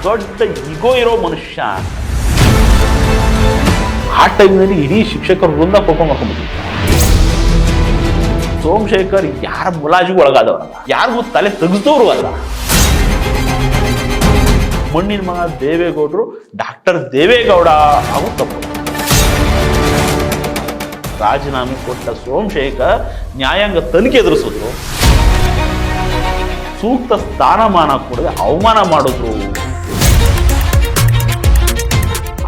ದೊಡ್ಡ ಈಗೋ ಇರೋ ಮನುಷ್ಯ. ಆ ಟೈಮ್ನಲ್ಲಿ ಇಡೀ ಶಿಕ್ಷಕರ ವೃಂದ ಕೋಪ ಮಾಡ್ಕೊಂಡ್ಬಿಟ್ಟಿತ್ತು. ಸೋಮಶೇಖರ್ ಯಾರ ಮುಲಾಜಿಗೂ ಒಳಗಾದವರಲ್ಲ, ಯಾರಿಗೂ ತಲೆ ತೆಗೆದವರು ಅಲ್ಲ. ಮಣ್ಣಿನ ಮಗ ದೇವೇಗೌಡರು ಡಾಕ್ಟರ್ ದೇವೇಗೌಡ ಹಾಗೂ ತಪ್ಪು. ರಾಜೀನಾಮೆ ಕೊಟ್ಟ ಸೋಮಶೇಖರ್ ನ್ಯಾಯಾಂಗ ತನಿಖೆ ಎದುರಿಸಿದ್ರು. ಸೂಕ್ತ ಸ್ಥಾನಮಾನ ಕೊಡದೆ ಅವಮಾನ ಮಾಡಿದ್ರು.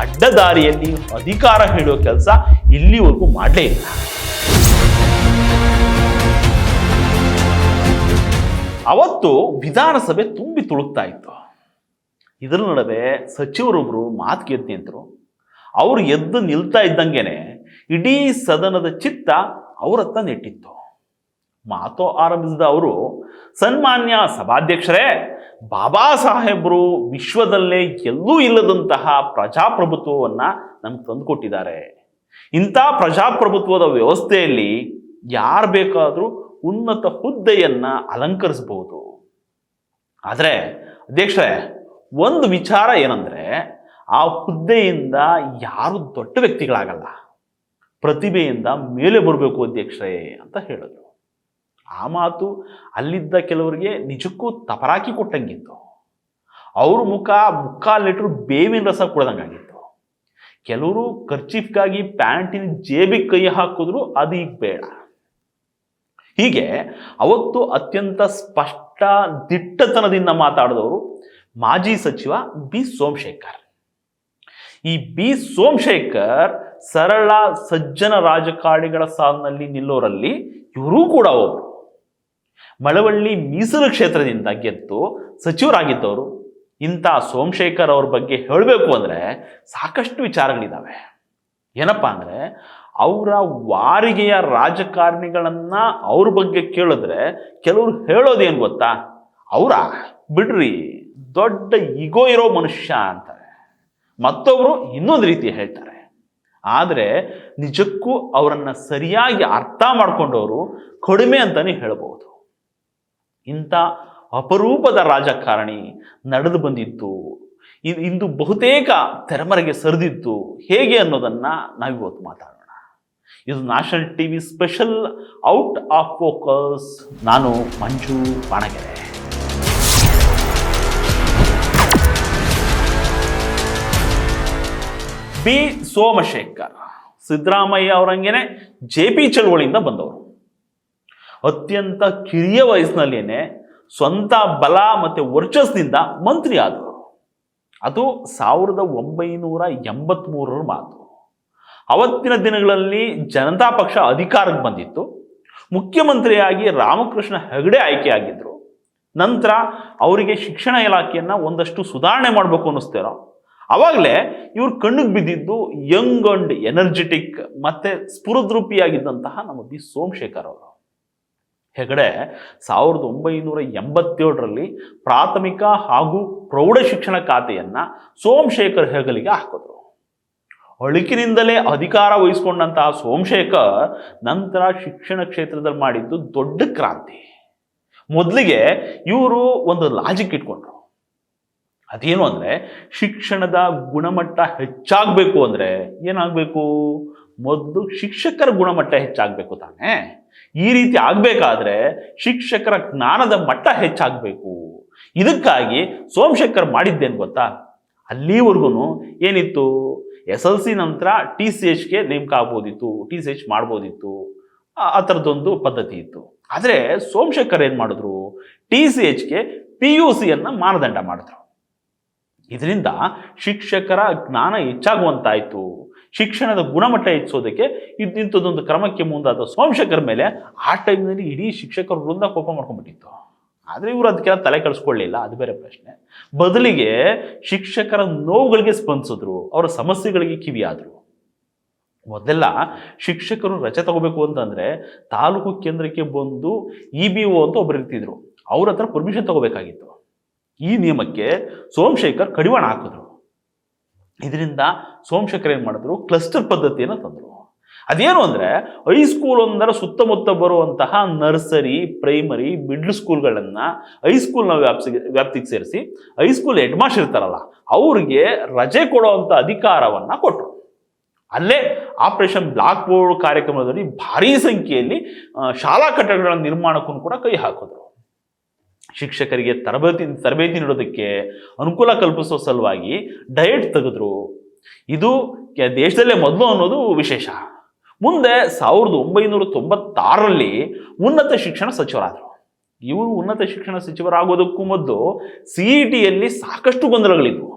ಅಡ್ಡದಾರಿಯಲ್ಲಿ ಅಧಿಕಾರ ಹಿಡಿಯೋ ಕೆಲಸ ಇಲ್ಲಿವರೆಗೂ ಮಾಡಲೇ ಇಲ್ಲ. ಅವತ್ತು ವಿಧಾನಸಭೆ ತುಂಬಿ ತುಳುಕ್ತಾ ಇತ್ತು. ಇದರ ನಡುವೆ ಸಚಿವರೊಬ್ರು ಮಾತು ಕೇಳ್ತಿ ಅಂತರು. ಅವ್ರು ಎದ್ದು ನಿಲ್ತಾ ಇದ್ದಂಗೆನೆ ಇಡೀ ಸದನದ ಚಿತ್ತ ಅವರತ್ತ ನೆಟ್ಟಿತ್ತು. ಮಾತು ಆರಂಭಿಸಿದ ಅವರು, ಸನ್ಮಾನ್ಯ ಸಭಾಧ್ಯಕ್ಷರೇ, ಬಾಬಾ ಸಾಹೇಬರು ವಿಶ್ವದಲ್ಲೇ ಎಲ್ಲೂ ಇಲ್ಲದಂತಹ ಪ್ರಜಾಪ್ರಭುತ್ವವನ್ನ ನಮ್ಗೆ ತಂದುಕೊಟ್ಟಿದ್ದಾರೆ. ಇಂಥ ಪ್ರಜಾಪ್ರಭುತ್ವದ ವ್ಯವಸ್ಥೆಯಲ್ಲಿ ಯಾರು ಬೇಕಾದರೂ ಉನ್ನತ ಹುದ್ದೆಯನ್ನ ಅಲಂಕರಿಸಬಹುದು. ಆದರೆ ಅಧ್ಯಕ್ಷರೇ, ಒಂದು ವಿಚಾರ ಏನಂದ್ರೆ, ಆ ಹುದ್ದೆಯಿಂದ ಯಾರು ದೊಡ್ಡ ವ್ಯಕ್ತಿಗಳಾಗಲ್ಲ, ಪ್ರತಿಭೆಯಿಂದ ಮೇಲೆ ಬರಬೇಕು ಅಧ್ಯಕ್ಷರೇ ಅಂತ ಹೇಳಿದ್ರು. ಆ ಮಾತು ಅಲ್ಲಿದ್ದ ಕೆಲವರಿಗೆ ನಿಜಕ್ಕೂ ತಪರಾಕಿ ಕೊಟ್ಟಂಗಿತ್ತು. ಅವ್ರ ಮುಕ್ಕಾಲು ಲೀಟ್ರ್ ಬೇವಿನ ರಸ ಕುಡ್ದಂಗಾಗಿತ್ತು. ಕೆಲವರು ಕರ್ಚೀಫ್ಗಾಗಿ ಪ್ಯಾಂಟಿನ ಜೇಬಿಗೆ ಕೈ ಹಾಕಿದ್ರು, ಅದು ಈಗ ಬೇಡ. ಹೀಗೆ ಅವತ್ತು ಅತ್ಯಂತ ಸ್ಪಷ್ಟ ದಿಟ್ಟತನದಿಂದ ಮಾತಾಡಿದವರು ಮಾಜಿ ಸಚಿವ ಬಿ ಸೋಮಶೇಖರ್. ಈ ಬಿ ಸೋಮಶೇಖರ್ ಸರಳ ಸಜ್ಜನ ರಾಜಕಾರಣಿಗಳ ಸಾಲಿನಲ್ಲಿ ನಿಲ್ಲೋರಲ್ಲಿ ಇವರೂ ಕೂಡ ಒಬ್ಬರು. ಮಳವಳ್ಳಿ ಮೀಸಲು ಕ್ಷೇತ್ರದಿಂದ ಗೆದ್ದು ಸಚಿವರಾಗಿದ್ದವರು. ಇಂಥ ಸೋಮಶೇಖರ್ ಅವ್ರ ಬಗ್ಗೆ ಹೇಳಬೇಕು ಅಂದರೆ ಸಾಕಷ್ಟು ವಿಚಾರಗಳಿದ್ದಾವೆ. ಏನಪ್ಪಾ ಅಂದರೆ, ಅವರ ವಾರಿಗೆಯ ರಾಜಕಾರಣಿಗಳನ್ನ ಅವ್ರ ಬಗ್ಗೆ ಕೇಳಿದ್ರೆ ಕೆಲವರು ಹೇಳೋದೇನು ಗೊತ್ತಾ, ಅವರ ಬಿಡ್ರಿ ದೊಡ್ಡ ಈಗೋ ಇರೋ ಮನುಷ್ಯ ಅಂತಾರೆ. ಮತ್ತೊಬ್ರು ಇನ್ನೊಂದು ರೀತಿ ಹೇಳ್ತಾರೆ. ಆದರೆ ನಿಜಕ್ಕೂ ಅವರನ್ನ ಸರಿಯಾಗಿ ಅರ್ಥ ಮಾಡ್ಕೊಂಡವರು ಕಡಿಮೆ ಅಂತಾನೆ ಹೇಳಬಹುದು. ಇಂಥ ಅಪರೂಪದ ರಾಜಕಾರಣಿ ನಡೆದು ಬಂದಿತ್ತು, ಇಂದು ಬಹುತೇಕ ತೆರೆಮರೆಗೆ ಸರಿದಿತ್ತು ಹೇಗೆ ಅನ್ನೋದನ್ನ ನಾವಿವತ್ತು ಮಾತಾಡೋಣ. ಇದು national TV special out of focus. ನಾನು ಮಂಜು ಬಾಣಗೆರೆ. ಬಿ ಸೋಮಶೇಖರ್ ಸಿದ್ದರಾಮಯ್ಯ ಅವರಂಗೆನೆ ಜೆಪಿ ಚಳವಳಿಯಿಂದ ಬಂದವರು. ಅತ್ಯಂತ ಕಿರಿಯ ವಯಸ್ಸಿನಲ್ಲೇನೆ ಸ್ವಂತ ಬಲ ಮತ್ತೆ ವರ್ಚಸ್ನಿಂದ ಮಂತ್ರಿ ಆದವರು. ಅದು 1983 ಮಾತು. ಅವತ್ತಿನ ದಿನಗಳಲ್ಲಿ ಜನತಾ ಪಕ್ಷ ಅಧಿಕಾರಕ್ಕೆ ಬಂದಿತ್ತು. ಮುಖ್ಯಮಂತ್ರಿಯಾಗಿ ರಾಮಕೃಷ್ಣ ಹೆಗಡೆ ಆಯ್ಕೆಯಾಗಿದ್ರು. ನಂತರ ಅವರಿಗೆ ಶಿಕ್ಷಣ ಇಲಾಖೆಯನ್ನ ಒಂದಷ್ಟು ಸುಧಾರಣೆ ಮಾಡಬೇಕು ಅನ್ನಿಸ್ತೇನೋ, ಅವಾಗಲೇ ಇವ್ರು ಕಣ್ಣಿಗೆ ಬಿದ್ದಿದ್ದು ಯಂಗ್ ಅಂಡ್ ಎನರ್ಜೆಟಿಕ್ ಮತ್ತೆ ಸ್ಫುರದ್ರೂಪಿಯಾಗಿದ್ದಂತಹ ನಮ್ಮ ಬಿ ಸೋಮಶೇಖರ್ ಅವರು. ಹೆಗಡೆ 1987ರಲ್ಲಿ ಪ್ರಾಥಮಿಕ ಹಾಗೂ ಪ್ರೌಢ ಶಿಕ್ಷಣ ಖಾತೆಯನ್ನ ಸೋಮಶೇಖರ್ ಹೆಗಲಿಗೆ ಹಾಕಿದ್ರು. ಅಳಿಕಿನಿಂದಲೇ ಅಧಿಕಾರ ವಹಿಸಿಕೊಂಡಂತಹ ಸೋಮಶೇಖರ್ ನಂತರ ಶಿಕ್ಷಣ ಕ್ಷೇತ್ರದಲ್ಲಿ ಮಾಡಿದ್ದು ದೊಡ್ಡ ಕ್ರಾಂತಿ. ಮೊದಲಿಗೆ ಇವರು ಒಂದು ಲಾಜಿಕ್ ಇಟ್ಕೊಂಡ್ರು. ಅದೇನು ಅಂದರೆ, ಶಿಕ್ಷಣದ ಗುಣಮಟ್ಟ ಹೆಚ್ಚಾಗಬೇಕು ಅಂದರೆ ಏನಾಗಬೇಕು, ಮೊದಲು ಶಿಕ್ಷಕರ ಗುಣಮಟ್ಟ ಹೆಚ್ಚಾಗಬೇಕು ತಾನೇ. ಈ ರೀತಿ ಆಗಬೇಕಾದ್ರೆ ಶಿಕ್ಷಕರ ಜ್ಞಾನದ ಮಟ್ಟ ಹೆಚ್ಚಾಗಬೇಕು. ಇದಕ್ಕಾಗಿ ಸೋಮಶೇಖರ್ ಮಾಡಿದ್ದೇನು ಗೊತ್ತಾ, ಅಲ್ಲಿವರೆಗೂ ಏನಿತ್ತು, SLC ನಂತರ TCHಗೆ ನೇಮಕ ಆಗ್ಬೋದಿತ್ತು, TCH ಮಾಡ್ಬೋದಿತ್ತು, ಆ ಥರದ್ದೊಂದು ಪದ್ಧತಿ ಇತ್ತು. ಆದರೆ ಸೋಮಶೇಖರ್ ಏನು ಮಾಡಿದ್ರು, TCHಗೆ PUCಯನ್ನು ಮಾನದಂಡ ಮಾಡಿದ್ರು. ಇದರಿಂದ ಶಿಕ್ಷಕರ ಜ್ಞಾನ ಹೆಚ್ಚಾಗುವಂತಾಯಿತು. ಶಿಕ್ಷಣದ ಗುಣಮಟ್ಟ ಹೆಚ್ಚಿಸೋದಕ್ಕೆ ಇಂಥದ್ದೊಂದು ಕ್ರಮಕ್ಕೆ ಮುಂದಾದ ಸೋಮಶೇಖರ್ ಮೇಲೆ ಆ ಟೈಮ್ನಲ್ಲಿ ಇಡೀ ಶಿಕ್ಷಕರ ವೃಂದ ಕೋಪ ಮಾಡ್ಕೊಂಡ್ಬಿಟ್ಟಿತ್ತು. ಆದರೆ ಇವರು ಅದಕ್ಕೆಲ್ಲ ತಲೆ ಕೆಡಿಸ್ಕೊಳ್ಳಿಲ್ಲ, ಅದು ಬೇರೆ ಪ್ರಶ್ನೆ. ಬದಲಿಗೆ ಶಿಕ್ಷಕರ ನೋವುಗಳಿಗೆ ಸ್ಪಂದಿಸಿದ್ರು, ಅವರ ಸಮಸ್ಯೆಗಳಿಗೆ ಕಿವಿಯಾದರು. ಮೊದಲೆಲ್ಲ ಶಿಕ್ಷಕರು ರಜೆ ತಗೋಬೇಕು ಅಂತಂದ್ರೆ ತಾಲೂಕು ಕೇಂದ್ರಕ್ಕೆ ಬಂದು EBO ಅಂತ ಒಬ್ಬರು ಇರ್ತಿದ್ರು, ಅವ್ರ ಹತ್ರ ಪರ್ಮಿಷನ್ ತಗೋಬೇಕಾಗಿತ್ತು. ಈ ನಿಯಮಕ್ಕೆ ಸೋಮಶೇಖರ್ ಕಡಿವಾಣ ಹಾಕಿದ್ರು. ಇದರಿಂದ ಸೋಮಶೇಖರ್ ಏನು ಮಾಡಿದ್ರು, ಕ್ಲಸ್ಟರ್ ಪದ್ಧತಿಯನ್ನು ತಂದರು. ಅದೇನು ಅಂದರೆ ಹೈಸ್ಕೂಲ್ ಒಂದರ ಸುತ್ತಮುತ್ತ ಬರುವಂತಹ ನರ್ಸರಿ, ಪ್ರೈಮರಿ, ಮಿಡ್ಲ್ ಸ್ಕೂಲ್ಗಳನ್ನು ಹೈಸ್ಕೂಲ್ನ ವ್ಯಾಪ್ತಿಗೆ ಸೇರಿಸಿ ಹೈಸ್ಕೂಲ್ ಹೆಡ್ ಮಾಸ್ಟರ್ ಇರ್ತಾರಲ್ಲ ಅವ್ರಿಗೆ ರಜೆ ಕೊಡುವಂಥ ಅಧಿಕಾರವನ್ನು ಕೊಟ್ಟರು. ಅಲ್ಲೇ ಆಪರೇಷನ್ ಬ್ಲಾಕ್ ಬೋರ್ಡ್ ಕಾರ್ಯಕ್ರಮದಲ್ಲಿ ಭಾರೀ ಸಂಖ್ಯೆಯಲ್ಲಿ ಶಾಲಾ ಕಟ್ಟಡಗಳ ನಿರ್ಮಾಣಕ್ಕೂ ಕೂಡ ಕೈ ಹಾಕಿದ್ರು. ಶಿಕ್ಷಕರಿಗೆ ತರಬೇತಿ ನೀಡೋದಕ್ಕೆ ಅನುಕೂಲ ಕಲ್ಪಿಸೋ ಸಲುವಾಗಿ ಡಯಟ್ ತೆಗೆದ್ರು. ಇದು ದೇಶದಲ್ಲೇ ಮೊದಲು ಅನ್ನೋದು ವಿಶೇಷ. ಮುಂದೆ 1996ರಲ್ಲಿ ಉನ್ನತ ಶಿಕ್ಷಣ ಸಚಿವರಾದರು. ಇವರು ಉನ್ನತ ಶಿಕ್ಷಣ ಸಚಿವರಾಗೋದಕ್ಕೂ ಮೊದಲು CETಯಲ್ಲಿ ಸಾಕಷ್ಟು ಗೊಂದಲಗಳಿದ್ವು.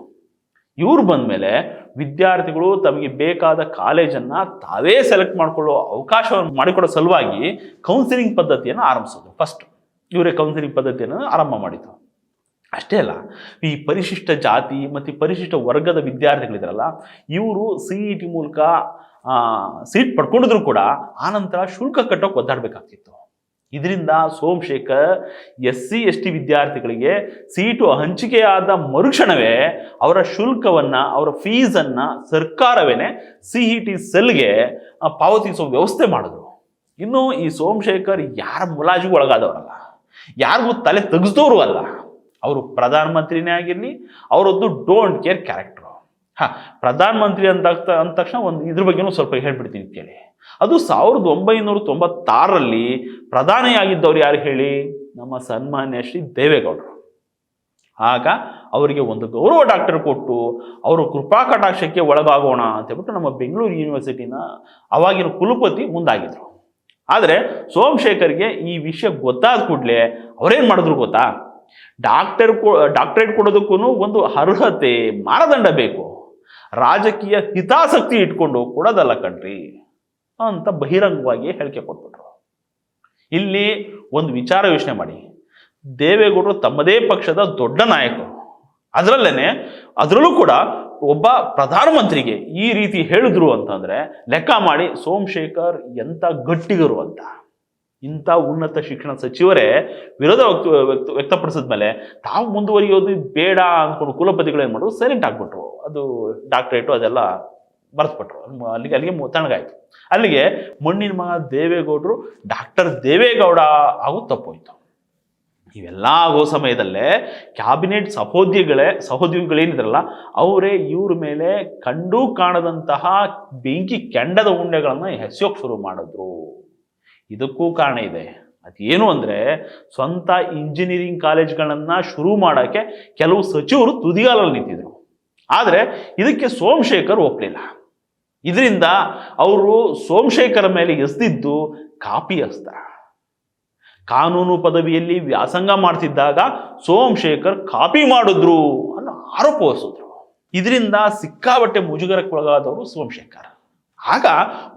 ಇವರು ಬಂದ ಮೇಲೆ ವಿದ್ಯಾರ್ಥಿಗಳು ತಮಗೆ ಬೇಕಾದ ಕಾಲೇಜನ್ನು ತಾವೇ ಸೆಲೆಕ್ಟ್ ಮಾಡಿಕೊಳ್ಳೋ ಅವಕಾಶವನ್ನು ಮಾಡಿಕೊಡೋ ಸಲುವಾಗಿ ಕೌನ್ಸಿಲಿಂಗ್ ಪದ್ಧತಿಯನ್ನು ಆರಂಭಿಸೋದು. ಫಸ್ಟ್ ಇವರೇ ಕೌನ್ಸಿಲಿಂಗ್ ಪದ್ಧತಿಯನ್ನು ಆರಂಭ ಮಾಡಿತು. ಅಷ್ಟೇ ಅಲ್ಲ, ಈ ಪರಿಶಿಷ್ಟ ಜಾತಿ ಮತ್ತು ಪರಿಶಿಷ್ಟ ವರ್ಗದ ವಿದ್ಯಾರ್ಥಿಗಳಿದ್ರಲ್ಲ ಇವರು CET ಮೂಲಕ ಸೀಟ್ ಪಡ್ಕೊಂಡಿದ್ರು ಕೂಡ ಆನಂತರ ಶುಲ್ಕ ಕಟ್ಟೋಕೆ ಒದ್ದಾಡಬೇಕಾಗ್ತಿತ್ತು. ಇದರಿಂದ ಸೋಮಶೇಖರ್ SC ST ವಿದ್ಯಾರ್ಥಿಗಳಿಗೆ ಸೀಟು ಹಂಚಿಕೆಯಾದ ಮರುಕ್ಷಣವೇ ಅವರ ಶುಲ್ಕವನ್ನು, ಅವರ ಫೀಸನ್ನು ಸರ್ಕಾರವೇ CET ಸೆಲ್ಗೆ ಪಾವತಿಸೋ ವ್ಯವಸ್ಥೆ ಮಾಡಿದ್ರು. ಇನ್ನು ಈ ಸೋಮಶೇಖರ್ ಯಾರ ಮುಲಾಜಿಗೂ ಒಳಗಾದವರಲ್ಲ, ಯಾರಿಗೂ ತಲೆ ತೆಗೆಸಿದವರು ಅಲ್ಲ. ಅವರು ಪ್ರಧಾನಮಂತ್ರಿನೇ ಆಗಿರಲಿ, ಅವರದ್ದು ಡೋಂಟ್ ಕೇರ್ ಕ್ಯಾರೆಕ್ಟರ್. ಪ್ರಧಾನಮಂತ್ರಿ ಅಂದ ತಕ್ಷಣ ಇದ್ರ ಬಗ್ಗೆನೂ ಸ್ವಲ್ಪ ಹೇಳ್ಬಿಡ್ತೀನಿ ಕೇಳಿ. ಅದು 1996ರಲ್ಲಿ ಪ್ರಧಾನಿಯಾಗಿದ್ದವ್ರು ಯಾರು ಹೇಳಿ? ನಮ್ಮ ಸನ್ಮಾನ್ಯ ಶ್ರೀ ದೇವೇಗೌಡರು. ಆಗ ಅವರಿಗೆ ಒಂದು ಗೌರವ ಡಾಕ್ಟರ್ ಕೊಟ್ಟು ಅವರು ಕೃಪಾ ಕಟಾಕ್ಷಕ್ಕೆ ಒಳಗಾಗೋಣ ಅಂತ ಹೇಳ್ಬಿಟ್ಟು ನಮ್ಮ ಬೆಂಗಳೂರು ಯೂನಿವರ್ಸಿಟಿನ ಅವಾಗಿನ ಕುಲಪತಿ ಮುಂದಾಗಿದ್ರು. ಆದರೆ ಸೋಮಶೇಖರ್ಗೆ ಈ ವಿಷಯ ಗೊತ್ತಾದ ಕೂಡಲೇ ಅವರೇನು ಮಾಡಿದ್ರು ಗೊತ್ತಾ? ಡಾಕ್ಟರೇಟ್ ಕೊಡೋದಕ್ಕೂ ಒಂದು ಅರ್ಹತೆ, ಮಾನದಂಡ ಬೇಕು. ರಾಜಕೀಯ ಹಿತಾಸಕ್ತಿ ಇಟ್ಕೊಂಡು ಕೊಡೋದಲ್ಲ ಕಣ್ರಿ ಅಂತ ಬಹಿರಂಗವಾಗಿ ಹೇಳಿಕೆ ಕೊಟ್ಬಿಟ್ರು. ಇಲ್ಲಿ ಒಂದು ವಿಚಾರ ಯೋಚನೆ ಮಾಡಿ. ದೇವೇಗೌಡರು ತಮ್ಮದೇ ಪಕ್ಷದ ದೊಡ್ಡ ನಾಯಕರು. ಅದರಲ್ಲೂ ಕೂಡ ಒಬ್ಬ ಪ್ರಧಾನಮಂತ್ರಿಗೆ ಈ ರೀತಿ ಹೇಳಿದ್ರು ಅಂತಂದ್ರೆ ಲೆಕ್ಕ ಮಾಡಿ ಸೋಮಶೇಖರ್ ಎಂಥ ಗಟ್ಟಿಗರು ಅಂತ. ಇಂಥ ಉನ್ನತ ಶಿಕ್ಷಣ ಸಚಿವರೇ ವಿರೋಧ ವ್ಯಕ್ತಪಡಿಸಿದ ಮೇಲೆ ತಾವು ಮುಂದುವರಿಯೋದು ಬೇಡ ಅಂದ್ಕೊಂಡು ಕುಲಪತಿಗಳೇನು ಮಾಡೋದು, ಸೈಲೆಂಟ್ ಆಗ್ಬಿಟ್ರು. ಅದು ಡಾಕ್ಟರೇಟು ಅದೆಲ್ಲ ಬರೆಸ್ಬಿಟ್ರು. ಅಲ್ಲಿಗೆ ತಣ್ಣಗಾಯ್ತು. ಅಲ್ಲಿಗೆ ಮಣ್ಣಿನ ಮಗ ದೇವೇಗೌಡರು ಡಾಕ್ಟರ್ ದೇವೇಗೌಡ ಆಗು ತಪ್ಪೋಯ್ತು. ಇವೆಲ್ಲ ಆಗೋ ಸಮಯದಲ್ಲೇ ಕ್ಯಾಬಿನೆಟ್ ಸಹೋದ್ಯೋಗಿಗಳೇನಿದ್ರಲ್ಲ ಅವರೇ ಇವ್ರ ಮೇಲೆ ಕಂಡು ಕಾಣದಂತಹ ಬೆಂಕಿ ಕೆಂಡದ ಉಂಡೆಗಳನ್ನು ಎಸೆಯೋಕೆ ಶುರು ಮಾಡಿದ್ರು. ಇದಕ್ಕೂ ಕಾರಣ ಇದೆ. ಅದೇನು ಅಂದರೆ ಸ್ವಂತ ಇಂಜಿನಿಯರಿಂಗ್ ಕಾಲೇಜ್ಗಳನ್ನು ಶುರು ಮಾಡೋಕ್ಕೆ ಕೆಲವು ಸಚಿವರು ತುದಿಗಾಲಲ್ಲಿ ನಿಂತಿದ್ರು. ಆದರೆ ಇದಕ್ಕೆ ಸೋಮಶೇಖರ್ ಒಪ್ಪಲಿಲ್ಲ. ಇದರಿಂದ ಅವರು ಸೋಮಶೇಖರ್ ಮೇಲೆ ಎಸೆದಿದ್ದು ಕಾಪಿ ಅಸ್ತ್ರ. ಕಾನೂನು ಪದವಿಯಲ್ಲಿ ವ್ಯಾಸಂಗ ಮಾಡ್ತಿದ್ದಾಗ ಸೋಮಶೇಖರ್ ಕಾಪಿ ಮಾಡಿದ್ರು ಅನ್ನೋ ಆರೋಪ ಹೊರಿಸಿದ್ರು. ಇದರಿಂದ ಸಿಕ್ಕಾಬಟ್ಟೆ ಮುಜುಗರಕ್ಕೊಳಗಾದವರು ಸೋಮಶೇಖರ್. ಆಗ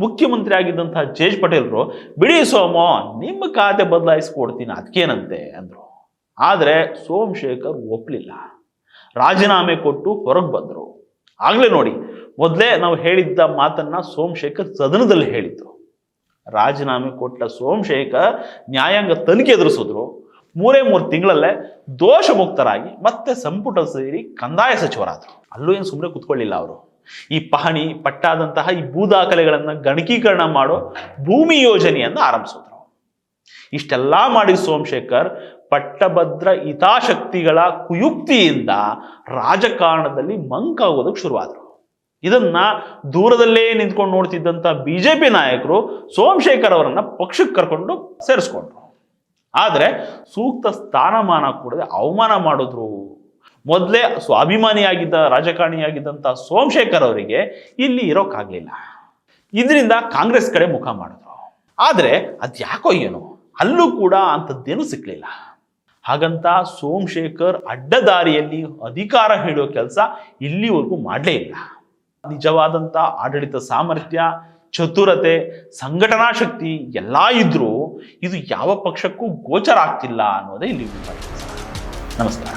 ಮುಖ್ಯಮಂತ್ರಿ ಆಗಿದ್ದಂತಹ ಜೇಜ್ ಪಟೇಲ್ರು, ಬಿಡಿ ಸೋಮೋ, ನಿಮ್ಮ ಖಾತೆ ಬದಲಾಯಿಸ್ಕೊಡ್ತೀನಿ ಅದಕ್ಕೇನಂತೆ ಅಂದರು. ಆದರೆ ಸೋಮಶೇಖರ್ ಒಪ್ಪಲಿಲ್ಲ. ರಾಜೀನಾಮೆ ಕೊಟ್ಟು ಹೊರಗೆ ಬಂದರು. ಆಗಲೇ ನೋಡಿ, ಮೊದಲೇ ನಾವು ಹೇಳಿದ್ದ ಮಾತನ್ನ ಸೋಮಶೇಖರ್ ಸದನದಲ್ಲಿ ಹೇಳಿದ್ರು. ರಾಜೀನಾಮೆ ಕೊಟ್ಟ ಸೋಮಶೇಖರ್ ನ್ಯಾಯಾಂಗ ತನಿಖೆ ಎದುರಿಸಿದ್ರು. 3 ತಿಂಗಳಲ್ಲೇ ದೋಷ ಮುಕ್ತರಾಗಿ ಮತ್ತೆ ಸಂಪುಟ ಸೇರಿ ಕಂದಾಯ ಸಚಿವರಾದರು. ಅಲ್ಲೂ ಏನು ಸುಮ್ಮನೆ ಕುತ್ಕೊಳ್ಳಿಲ್ಲ ಅವರು. ಈ ಪಹಣಿ ಪಟ್ಟಾದಂತಹ ಈ ಭೂ ದಾಖಲೆಗಳನ್ನು ಗಣಕೀಕರಣ ಮಾಡೋ ಭೂಮಿ ಯೋಜನೆಯನ್ನು ಆರಂಭಿಸಿದ್ರು. ಇಷ್ಟೆಲ್ಲ ಮಾಡಿ ಸೋಮಶೇಖರ್ ಪಟ್ಟಭದ್ರ ಹಿತಾಸಕ್ತಿಗಳ ಕುಯುಕ್ತಿಯಿಂದ ರಾಜಕಾರಣದಲ್ಲಿ ಮಂಕಾಗೋದಕ್ಕೆ ಶುರುವಾದರು. ಇದನ್ನ ದೂರದಲ್ಲೇ ನಿಂತ್ಕೊಂಡು ನೋಡ್ತಿದ್ದಂಥ BJP ನಾಯಕರು ಸೋಮಶೇಖರ್ ಅವರನ್ನ ಪಕ್ಷಕ್ಕೆ ಕರ್ಕೊಂಡು ಸೇರಿಸ್ಕೊಂಡ್ರು. ಆದರೆ ಸೂಕ್ತ ಸ್ಥಾನಮಾನ ಕೊಡದೆ ಅವಮಾನ ಮಾಡಿದ್ರು. ಮೊದಲೇ ಸ್ವಾಭಿಮಾನಿಯಾಗಿದ್ದ ರಾಜಕಾರಣಿಯಾಗಿದ್ದಂಥ ಸೋಮಶೇಖರ್ ಅವರಿಗೆ ಇಲ್ಲಿ ಇರೋಕ್ಕಾಗಲಿಲ್ಲ. ಇದರಿಂದ ಕಾಂಗ್ರೆಸ್ ಕಡೆ ಮುಖ ಮಾಡಿದ್ರು. ಆದರೆ ಅದ್ಯಾಕೋ ಏನು ಅಲ್ಲೂ ಕೂಡ ಅಂಥದ್ದೇನು ಸಿಕ್ಕಲಿಲ್ಲ. ಹಾಗಂತ ಸೋಮಶೇಖರ್ ಅಡ್ಡದಾರಿಯಲ್ಲಿ ಅಧಿಕಾರ ಹಿಡಿಯೋ ಕೆಲಸ ಇಲ್ಲಿವರೆಗೂ ಮಾಡಲೇ ಇಲ್ಲ. ನಿಜವಾದಂಥ ಆಡಳಿತ ಸಾಮರ್ಥ್ಯ, ಚತುರತೆ, ಸಂಘಟನಾ ಶಕ್ತಿ ಎಲ್ಲ ಇದ್ರೂ ಇದು ಯಾವ ಪಕ್ಷಕ್ಕೂ ಗೋಚರ ಆಗ್ತಿಲ್ಲ ಅನ್ನೋದೇ ಇಲ್ಲಿ ನಮಸ್ಕಾರ.